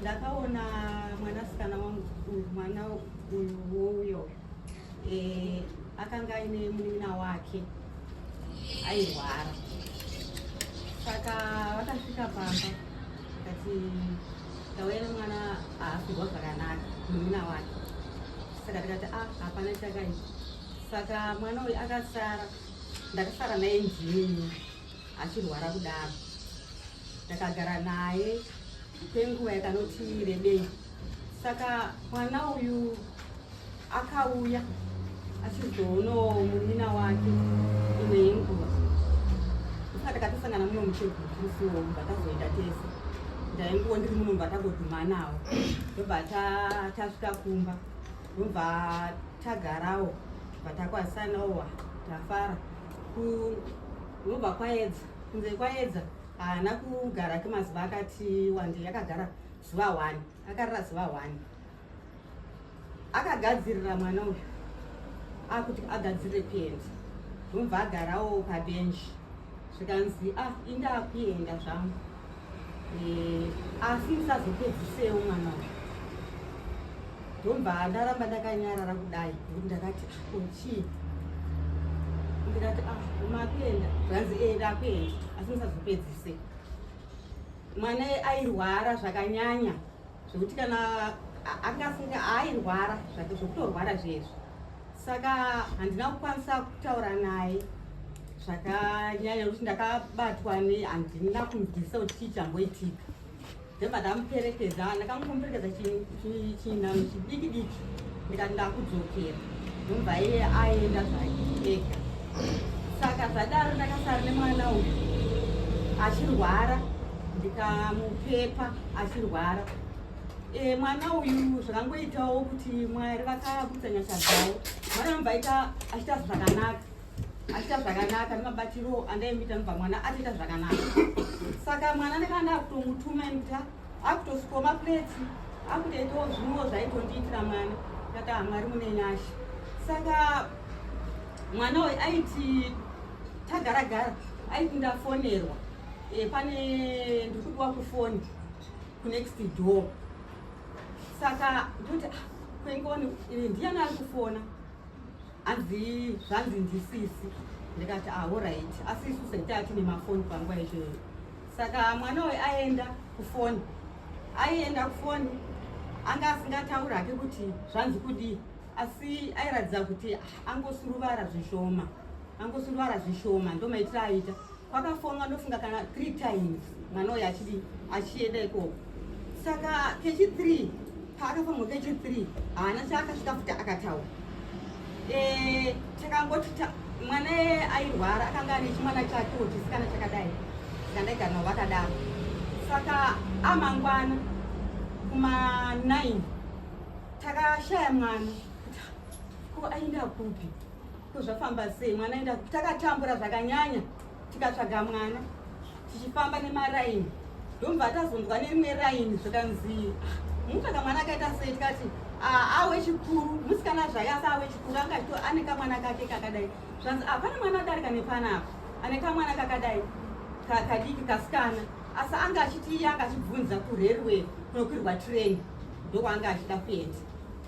ndakaona mwanasikana wangu mwana uyo akanga aine munina wake airwara, saka vakasvika pamba kati tauya mwana aafirwa zvakanaka munina wake, saka tikati hapana chakai. Saka mwana uyu akasara, ndakasara naye njini achirwara kudaro, ndakagara naye kwenguva yakanoti rebei. Saka mwana uyu akauya achizoono munina wake imwe yenguva, saka takatosangana muno muchegutisuomba tazoenda tese, ndainguwo ndiri muno mba tagoguma nawo, ndobva tasvika kumba, ndobva tagarawo, vatakwasanauwa tafara ndobva kwaedza, kunze kwaedza haana kugara kemazuva akati wande, yakagara zuva 1, akarara zuva 1. Akagadzirira mwana uyu akuti agadzire pendi, ndobva agarawo pabhenji, zvikanzi inda kuenda zvangu, asi ndisazopedzisewo mwana uyu. Ndobva ndaramba ndakanyarara kudai, kuti ndakati chii, ndikati makuenda, zvanzi ndakuenda asi ndisazopedzise. Mwana airwara zvakanyanya zvokuti kana angafunga airwara zvake zvokutorwara zvezvo, saka handina kukwanisa kutaura naye zvakanyanya nokuti ndakabatwa handina kunzwisisa kuti chii chamboitika. Ndobva ndamuperekedza, ndakamuperekedza chinhanho chidiki diki, ndikati ndakudzokera, ndobva iye aenda zvake ega. Saka zvadaro ndakasara nemwana uyu achirwara, ndikamupepa achirwara. Mwana uyu zvakangoitawo kuti Mwari vakabudisa nyasha dzavo, mwana anobva achiita zvakanaka nemabatiro andaimuita nobva mwana atoita zvakanaka. Saka mwana ndakanda kutomutumaita akutosukwa mapureti, akutoitawo zvimwewo zvaitondiitira mwana, kata Mwari mune nyasha. Saka mwana uyu aiti tagaragara, aiti ndafonerwa, pane ndikudiwa kufoni kunext door. Saka ndoti kwengoni ndiani ari kufona, zvanzi ndisisi. Ndikati alright, asi isu setati nemafoni panguva izvoyo. Saka mwana uyu aenda kufoni, anga asingatauri hake kuti zvanzi kudii, asi airatidza kuti angosuruvara zvishoma, ndomaitiro aita. Kwakafonwa ndofunga kana 3 times mwana uyu achienda ikoko. Saka kechi3 paakafonwa kechi3 haana chaakasvika futi akataura. Takangoti mwana airwara, akanga ane chimwana chakewo chisikana chakadai, chikandaigara navo vakadaro. Saka amangwana kuma9 takashaya mwana ko aenda kupi, ko zvafamba sei, mwana aenda kupi. Takatambura zvakanyanya tikatsvaga mwana tichifamba nemaraini, ndobva tazonzwa nerimwe raini zvikanzi mutsvaga mwana akaita sei, tikati awe chikuru, musikana zvake asi awe chikuru, ane kamwana kake kakadai. Zvanzi pane mwana adarika nepanapa ane kamwana kakadai kadiki kasikana, asi anga achiti anga achibvunza kurerwe kunokwirwa treni ndokwanga achida kuenda.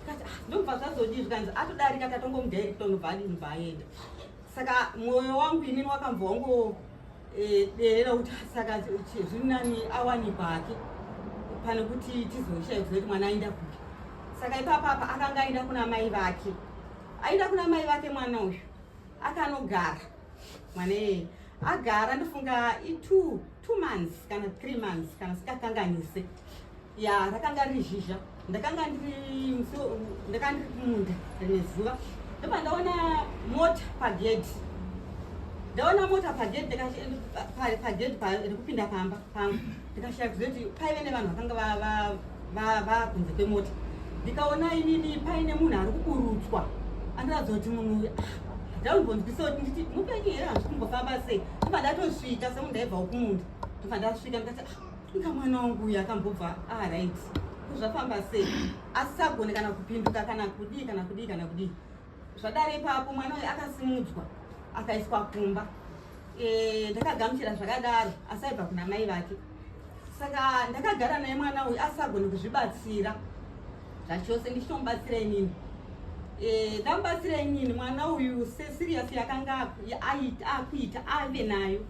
Tikati ndobva zvazodii, zvikanzi atodarika tatongomudirecta unobva aenda. Saka mwoyo wangu inini wakambva wangu derera kuti saka zvinani awanikwa hake pane kuti tizoshaiwa kuti mwana aenda kupi. Saka ipapapa akanga aenda kuna mai vake, mwana uyu akanogara, mwana agara, ndofunga 2 2 months kana 3 months kana sikakanganise ya rakanga riri zhizha ndakanga ndiri kumunda rimwe zuva ndobva ndaona mota pagedhi pagedhi rekupinda pamba pangu ndikashaya kuziva kuti paive nevanhu vakanga vakunze kwemota ndikaona inini paine munhu ari kuburutswa andiratidza kuti munhu ndaumbonzwisa kuti nditi mupenyu here handisi kumbofamba sei ndobva ndatosvika semunhu ndaibvawo kumunda ndobva ndasvika ndikati inga mwana wangu uyu akambobva right kuzvafamba sei asi sagone kana kupinduka kana kudii zvadare ipapo mwana uyu akasimudzwa akaiswa kumba ndakagamuchira zvakadaro asi aibva kuna mai vake saka ndakagara naye mwana uyu asagone kuzvibatsira zvachose ndichitomubatsira inini ndamubatsira inini mwana uyu sesiriyasi yakanga akuita ave nayo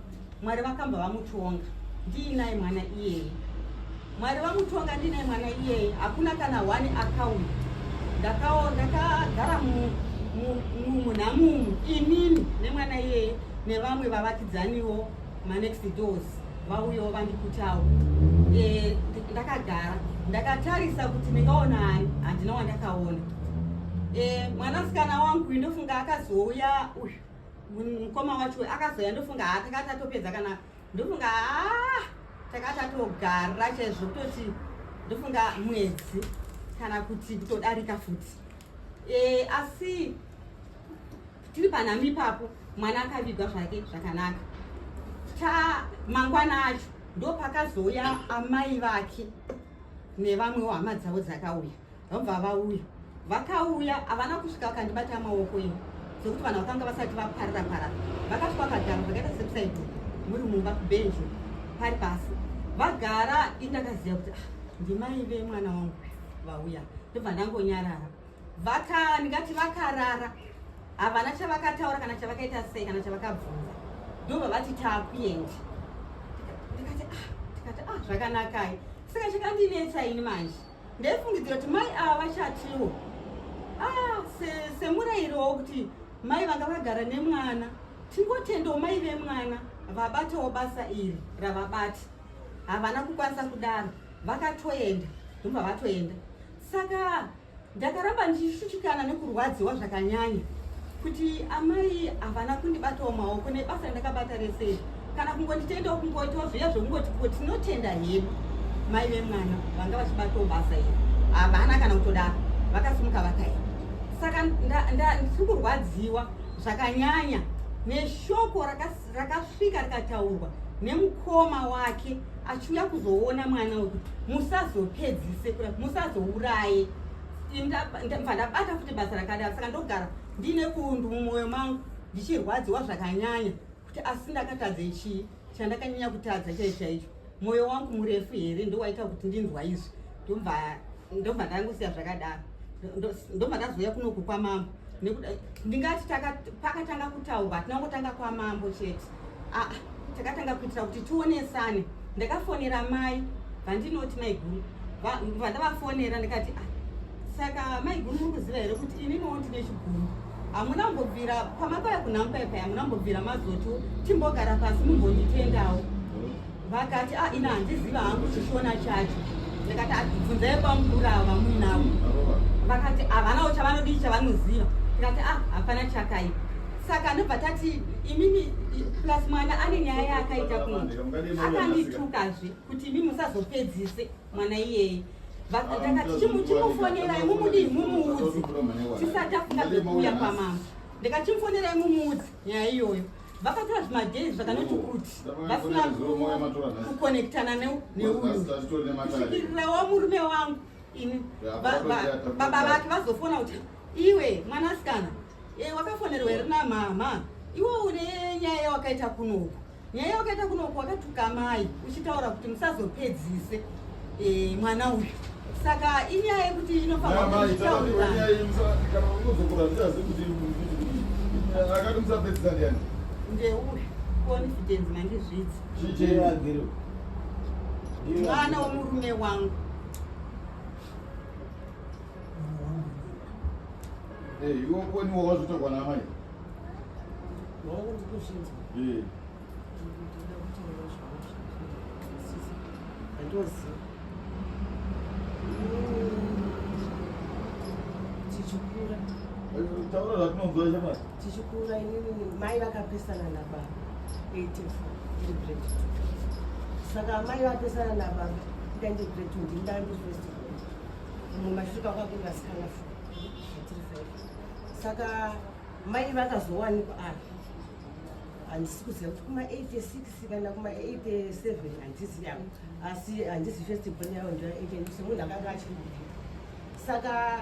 mwari vakamba vamutonga ndiinaye mwana iyeye mwari vamutonga ndiinaye mwana iyeye hakuna kana 1 akauya ndakagara munhamumu inini nemwana iyeye nevamwe vavakidzaniwo manext doors vauyawo vandikutawo ndakagara ndakatarisa kuti ndingaona hani handina wandakaona mwanasikana wangu ndofunga akazouya mukoma wacho akazouya ndofunga takati atopedza kana ndofunga takati atogara chaizvo kutoti ndofunga mwedzi kana kuti kutodarika futi asi tiri panhamba ipapo mwana akavigwa zvake zvakanaka mangwana acho ndo pakazouya amai vake nevamwewo hama dzavo dzakauya vabva vakauya havana kusvika vakandibata maoko ino sekuti vanhu vakanga vasati vaparara vakasvika vakagara zvakaita sekusaidu muri mumba kubhenji pari pasi vagara indakaziva kuti ndimai vemwana wangu vauya ndobva ndangonyarara ndingati vakarara havana chavakataura kana chavakaita sei kana chavakabvunza ndobva vati taakuenda tikati zvakanakai saka chakandinetsa ini manje ndaifungidzira kuti mai ava vachatiwo semurayiro kuti mai vanga vagara nemwana tingotendawo mai vemwana vabatawo basa iri ravabata havana kukwanisa kudaro vakatoenda ndobva vatoenda saka ndakaramba ndichishushikana nekurwadziwa zvakanyanya kuti amai havana kundibatawo maoko nebasa ndakabata resei kana kungonditendawo kungoitawo zviya zvokungoti tinotenda hedu mai vemwana vanga vachibatawo basa iri havana kana kutodaro vakasimuka vakaenda saka ndiri kurwadziwa zvakanyanya neshoko rakasvika rikataurwa nemukoma wake achiuya kuzoona mwana wekuti musazopedzise musazouraye ndabva ndabata futi basa rakadaro saka ndogara ndine kundu mumwoyo mangu ndichirwadziwa zvakanyanya kuti asi ndakatadza chii chandakanyanya kutadza chaicho mwoyo wangu murefu here ndowaita kuti ndinzwa izvi ndobva ndangosiya zvakadaro ndobva ndazoya kunoku kwamambo ndingati pakatanga kutaurwa hatinangotanga kwamambo chete takatanga kuitira kuti tionesane ndakafonera mai vandinoti maiguru vandavafonera ndikati saka maiguru muri kuziva here kuti ininiwo ndine chiguru hamunambobvira pamakauya kunhamupaipai hamunambobvira mazoto timbogara pasi mumbonditendawo vakati ina handiziva hangu chishona chacho ndikati bvunzai pamukuru ava vamuinavo vakati havanawo chavanodii chavanoziva tikati hapana chakaipa saka ndobva tati imini plus mwana ane nyaya yakaita kuno akanditukazve kuti imi musazopedzise mwana iyeye ndakati chimufonerai mumudii mumuudzi tisati afunga zvekuuya pamambo ndikati chimufonerai mumuudzi nyaya iyoyo vakatora zvimadhei zvakanoti kuti vasina kukonektana neuyu kusvikirirawo murume wangu ini baba vake vazofona kuti iwe mwanasikana wakafonerwa here namama iwe une nyaya yawakaita kunoku nyaya yawakaita kunoku wakatuka mai uchitaura kuti musazopedzise mwana uyu saka inyaya yekuti inofanira ndeuyu confidence mandizvidzi mwana womurume wangu iwo koniwo wazotogwa namai ndozi tichikura taura zvatinonzwa chama tichikura inini mai vakapesana nababa 84 iri grade 2 saka mai vapesana nababa ndaende grade 2 ndandiri first grade mumashure kwakakuri vasikana 4 saka mai vakazowanikwa ari handisi kuziva kuti kuma-86 kana kuma-87 handisi yavo asi handisi festival yavo ndoya-88 semunhu akanga achirikupita saka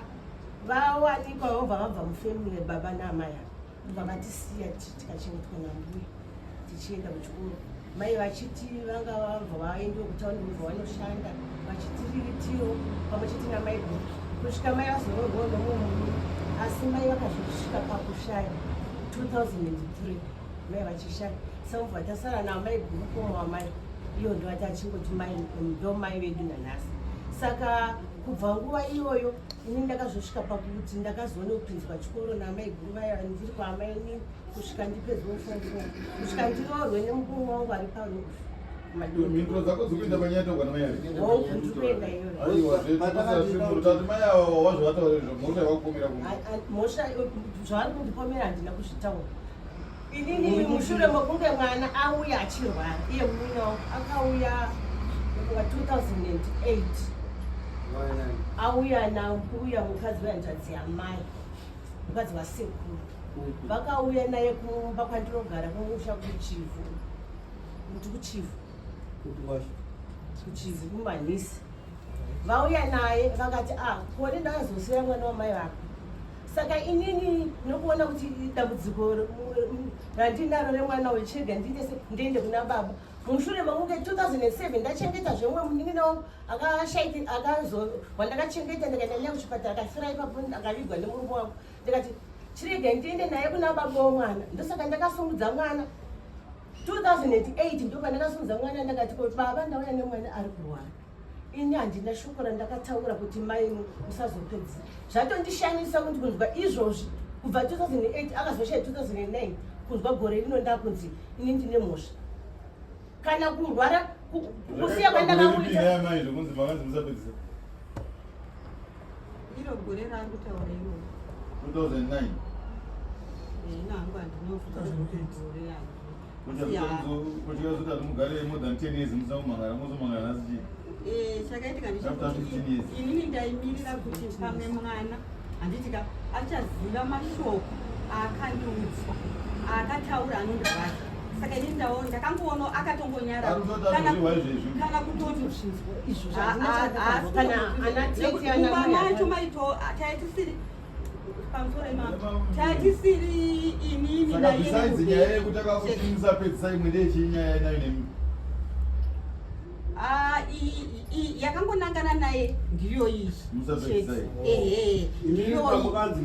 vawanikwa vobva vabva mufamily baba naamai avo vakatisiya tikachengetwa nambuya tichienda kuchikoro mai vachiti vanga vabva vaendiwo kutaundi vobva vanoshanda vachitiritiwo pamwe chete namai bhuku kusvika mai vazororwa nomumwe asi mai vakazosvika pakushaya 2003 mai vachishaya samubva tasara namai bhuku wamai iyo ndovati achingoti ndo mai vedu nanhasi saka kubva nguva iyoyo ini ndakazosvika pakuti ndakazoone kupinzwa chikoro namai guru vaya ndiri kwamaini kusvika ndipedzwe fomfo kusvika ndiroorwe nemukuru wangu ari mhinduro dzako dzikuenda panyatogwa namai ndikuenda iyoyo aiwazveutati mai avo wazvovataura mhosva yakupomera mhosva zvavari kundipomera handina kuzvitaura inini mushure mekunge mwana auya achirwara iye muina wangu akauya 2008 auya nauya mukadzi wehanzvadzi yamai mukadzi wasekuru vakauya naye kumba kwandinogara kumusha kuchivu kuti kuchivu kumanhisi vauya naye vakati kone ndakazosiya mwana wamai vako saka inini nokuona kuti dambudziko randinaro remwana wechega ndiende kuna baba mushure makunge 2007 ndachengeta zvemwe munin'ina wangu wandakachengeta ndikaenda kuchipatara akafira ipapo akavigwa nemurume wangu ndikati chirege ndiende naye kuna baba womwana ndosaka ndakasungudza mwana 2008 ndo pandakasungudza mwana ndakati kuti baba ndauya nemwana ari kurwara ini handina shoko randakataura kuti mai musazopedza zvatondishamisa kuti kunzwa izvozvi kubva 2008 akazoshaya 2009 kunzwa gore rino ndakunzi ini ndine mhosva kana kurwara kusiya kwandakakuita iro gore rangu taura iro 2009 nangu handinogore yangu kuchikazoti ati mugare more than 10 years musamumangara muzomangara nasi chii chakaitika inini ndaimirira kuti pamwe mwana handitika achaziva mashoko akandiudza akataura anondibata saka ini ndakangoona akatongonyara kana kutotikuva macho maito taitisiri pamusoro imamo taitisiri inini besides nyaya yekuti akakuti musapedzisa imwe ndechinyaya inayo nemi yakangonangana naye ndiyo iyi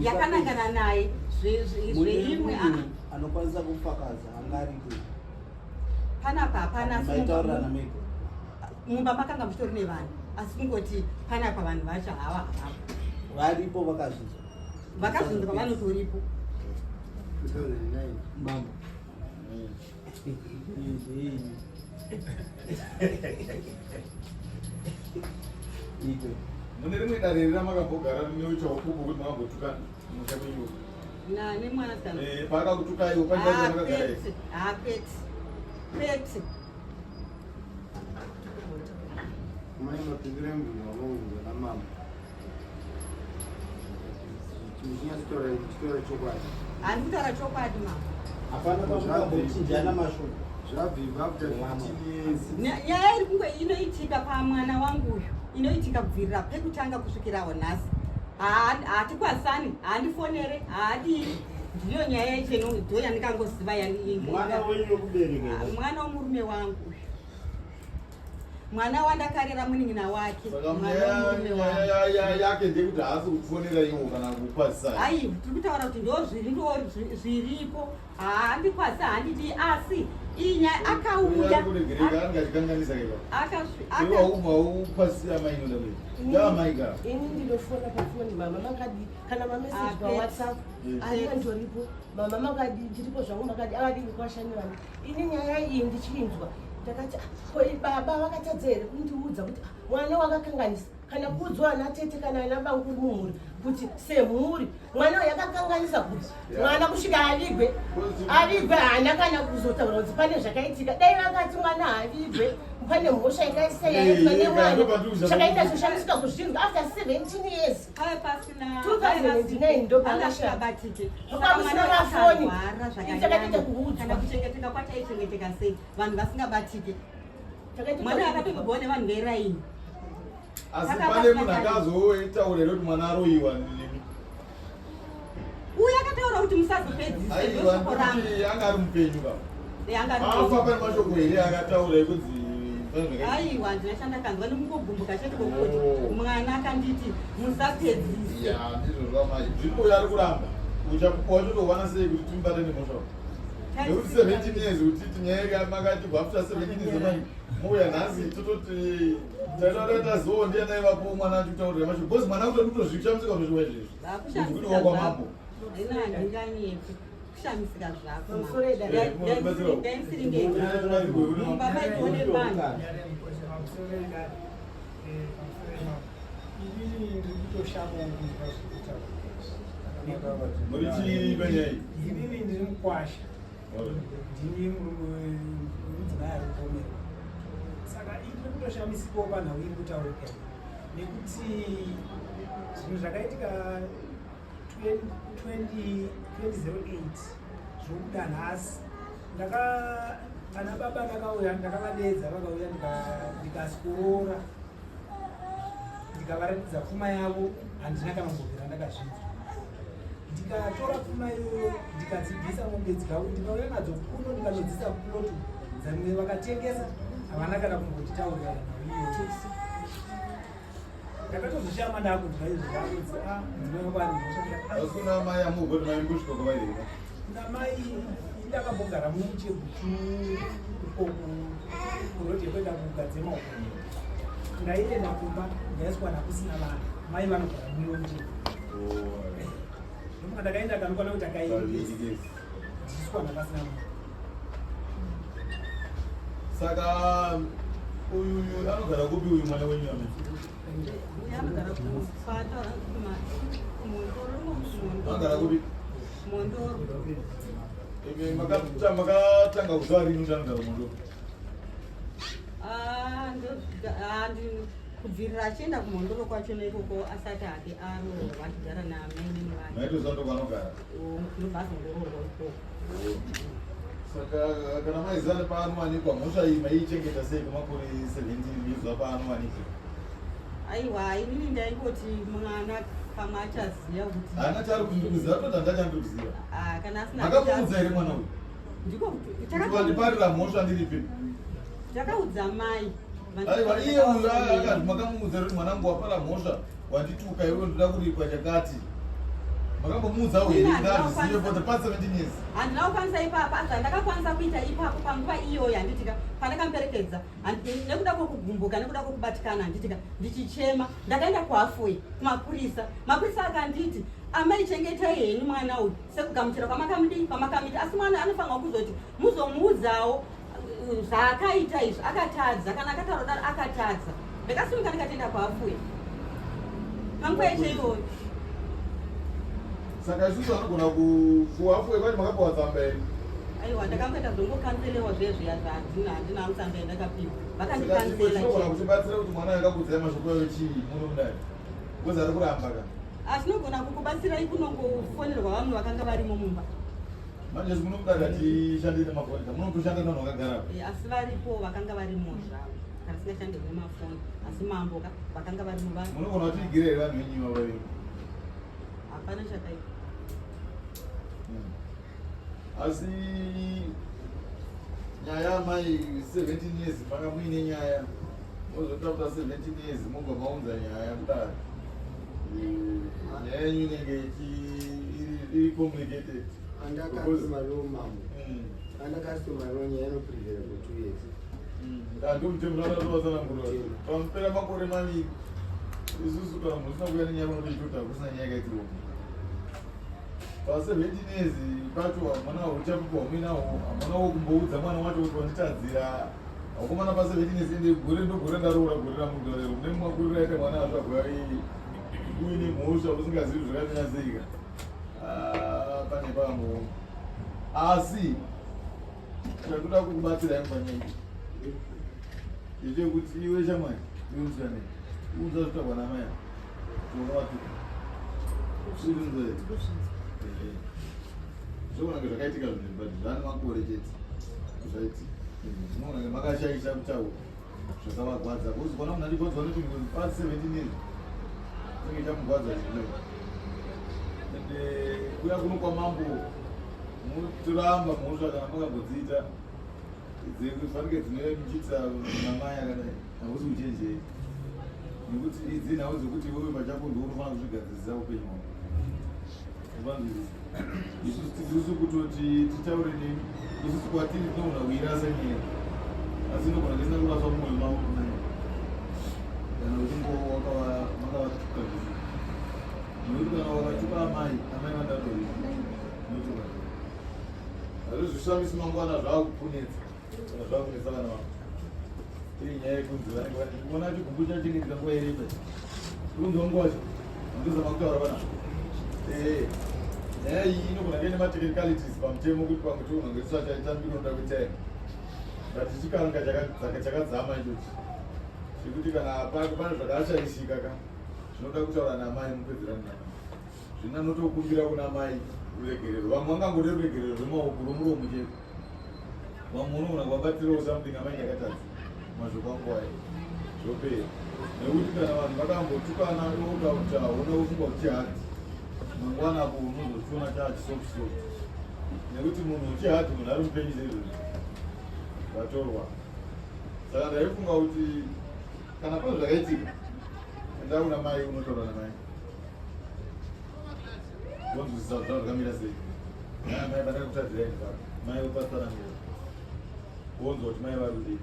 yakanangana naye zveimwe anokwanisa kupfakaza angaripo panapa hapana mumba makanga muchitori nevanhu asi kungoti panapa vanhu vacho hava varipo vakazvinzwa vakazvinzwa vanotoripo mama mune rimwe dare ramakambogara neoita ukupo kuti makambotukana muchapenyu nani mwanasikana paakakutukaiwo paaamakagara pete mai mapindiro emunhu wamaunzwa namama chinyasitora chokwadi handikutaura chokwadi mama hapana pamukambochinjana mashoko zvabvibva after 15 years nyaya iri kunge inoitika pamwana wanguyu inoitika kubvirira pekutanga kusvikirawo nhasi hatikwasani handifonere haadii ndiyo nyaya yacheno ndo yandikangoziva mwana wenyu wekubereka mwana womurume wangu mwana wandakarera munin'ina wake nyaya yake ndekuti haasi kufonera iwo kana kupasisana ai tiri kutaura kuti ndo zviripo handikwasi handidi asi inyaya akauya aupasira mainoda yamaigara ini ndinofona pafoni mama makadi kana mameseji pawhatsapp aiva ndoripo mama makadi ndiripo zvangu makadi akadi ndikwashanirana ini nyaya iyi ndichinzwa Ndakati koi baba vakatadza here kundiudza kuti mwana wakakanganisa kana kuudzwa ana tete kana ana bangu mumhuri kuti semhuri mwana uyu yakakanganisa kuti mwana kusvika avigwe hana kana kuzotaura kuti pane zvakaitika dai vakati mwana avigwe pane mhosva ikaisa yaitwa nemwana zvakaita zvoshamisika kuzvinhu after 17 years 2009 ndo pangasvikabatike pamusina mafoni takatoita kuudzwa kana kuchengeteka kwachaichengeteka sei vanhu vasingabatike mwana akatongogwa nevanhu veraini asi pane munhu akazotaurira kuti mwana aroyiwa nini uyu akataura kuti musazopedzise aiwa anga ari mupenyu afa pane mashoko here akataura ekudzi aiwa ndinashanda kanzwa ndimungogumbuka chete kokuti mwana akanditi musapedzise ndizvozvamai zviripo ari kuramba wachotowana sei kuti timbate nemhosva nekuti 17 years kuti tinyaya makati after 17 years mani mouya nhasi tototi taitoita zoo ndianaivapo mwana achikutaurira macho bcause mwana kutoti kutozvishamisika kutozviwa izvezvi kuti wakwamambo ina handinganyepi kushamisika zvako ndaiisiringeibaba vanhu muri chii penyai inini ndiri mukwasha ndini mudzimai ari kupomerwa saka iri kutoshamisikawo panhau iri kutaurika nekuti zvinhu zvakaitika 2008 zvokuda nhasi ana baba ndakauya ndakavadedza vakauya ndikasikorora ndikavaratidza pfuma yavo handina kana kumbobvira ndakazvinzwa ndikatora pfuma iyoyo ndikadzibvisa mombe ndikauya nadzo kuno ndikanodzisa plotu dzamwe vakatengesa havana kana kumbotitaurira iyo ndakatozvishama ndakunzwa izvo vaudzi asina mai amugoti mai kusvika kwavairika kuna mai ndakambogara muchegutsu kuroti kwenda kugadzema uko ndaienda kumba ndaiswa nakusina vanhu mai vanogara muyo muchegutsu ndomuka ndakaenda kanokwana kuti akaiswa napasina munhu saka uyu anogara kupi uyu mwana wenyu ame agara kupi makatanga kuzva rini kuti anogara mundoro kubvirira achienda kumhondoro kwacho neikoko asati ake arohwa achigara naamene nevanhu maitozando kwanogara ndobazongororwa ikoko saka kana maiziva nepaanowanikwa mhosva iyi maiichengeta sei kwemakore 17 maiziva paanowanikwa aiwa inini ndaingoti mwana pamwe achaziva kuti haana chari kundiuziva toda ndachandikuziva kana asina makamuudza here mwana uyu ndiko ndiparira mhosva ndiripi takaudza mai aiwa iye uyu akati makamuudza kuti mwanangu wapara mhosva wandituka iwe ndoda kuripwa chakati makambomuudzawo here ndazive for the past 17 years handina kukwanisa ipapo asi ndakakwanisa kuita ipapo panguva iyoyo handitika pandakamperekedza nekuda kwokugumbuka nekuda kwokubatikana handitika ndichichema ndakaenda kuafoi kumapurisa mapurisa akanditi amaichengetai henyu mwana uyu sekugamuchira kwamakamiti asi mwana anofanirwa kuzoti muzomuudzawo zvaakaita izvi akatadza kana akataura daro akatadza ndakasimuka ndikatenda kuafoi panguva yacho iyoyo saka isusu anogona kuafue kwati makapawa tsamba here aiwa ndakamboita zvongokanselewa zvezviya handina mutsamba yandakapiwa vakandikansela kutibatsira kuti mwana akakudzai mashoko ayo chii muno kudai bcause ari kuramba ka asinogona kukubatsirai kunongofonerwa vamwe vakanga varimo mumba manje simunokudada tishandire mafonisa munotoshanda nevanhu vakagara asi varipo vakanga varimo zvavo kana singashandire nemafoni asi mambo vakanga varimo vanhu munogona kuti igire here vanhu venyu vavaviri hapana chakaita asi nyaya mai 17 years manga muine nyaya mozotafuta 17 years mobva maunza nyaya kudai nyaya yenyu inenge iri complicated andakastomariwo mambo andakastomariwo nyaya inoprevera for 2 years ndomutemburaatovatsanangurwa pamupera makore maviri isusu kana musina kuya nenyaya vanodechota kusina nyaya yakaitirwa pa 17 years pacho hamuna uchapupu hamuna wo kumboudza mwana wacho kuti wanditadzira Wakomana pasi vechinesinde gore ndogore ndaroora gore ramudorero mune mwakurira ite mwana azvagwa uine mhosva usingazivi zvakanyanyasika pane pamwe asi chakuda kukubatsirai mupanyika ndechekuti iwe shamwari iwe musikane uudza zvitagwa namaya unowatuka zvirinzoi zvokunange zvakaitika zvinhu but zvane makore chete zvaiti munonge makashaisha kutaura zvakavagwadza kuzi kona munhu andigodzwa noti pasi 17 years inge chamugwadza zvino ende kuya kuno kwamambo mutoramba mhosva kana makambodziita fanike dzine muchiitisa namai akadai hausi kuchenjei nekuti idzi nhau dzekuti wewe pachako ndiwo unofanira kuzvigadzirisa upenyu hwako uvanzwisisa isusu tirisu kutoti titaure nemi isusu kwatiri tinogona kuirasa nyaya asi inogona tisina kuraswa mumwoyo mavo kunai kana uchingo makavatuka zvisi nekuti kana wakatuka amai vandatori notoka hazvozvishamisi mangwana zvaakupunetsa kana zvaakunetsa vana vavo iri nyaya yekunzi vanengona chigumbu chachengetera nguva ireba kunzwa nguvacho andizama kutaura vana nyaya iyi inogona kuine matechnicalities pamutemo kuti pamwe tounange tisachaitambiroda kuitaira but chikanga chakadzama ichochi chekuti kana pane zvakashaishika ka zvinoda kutaura namai mupedzerani namai zvina notokumbira kuna mai uregerero vamwe vangangode ruregerero rwemaoko romuromo chete vamwe unogona kuvabatirawo something amai yakatadza mazvokwanguwai zvopera nekuti kana vanhu vakambotukana oda kuti hauna ufungwa kuti chihadhi mangwanapo unozochiona chaachisofusofu nekuti munhu uchihadhi munhu ari mupenyu seizvozvi vatorwa saka ndaifunga kuti kana pane zvakaitika enda una mai unotaura namai vonzwisisa kuti zvakamira sei mai pandai kutadzirai mai upatsanangura wonzwa kuti mai vari kudii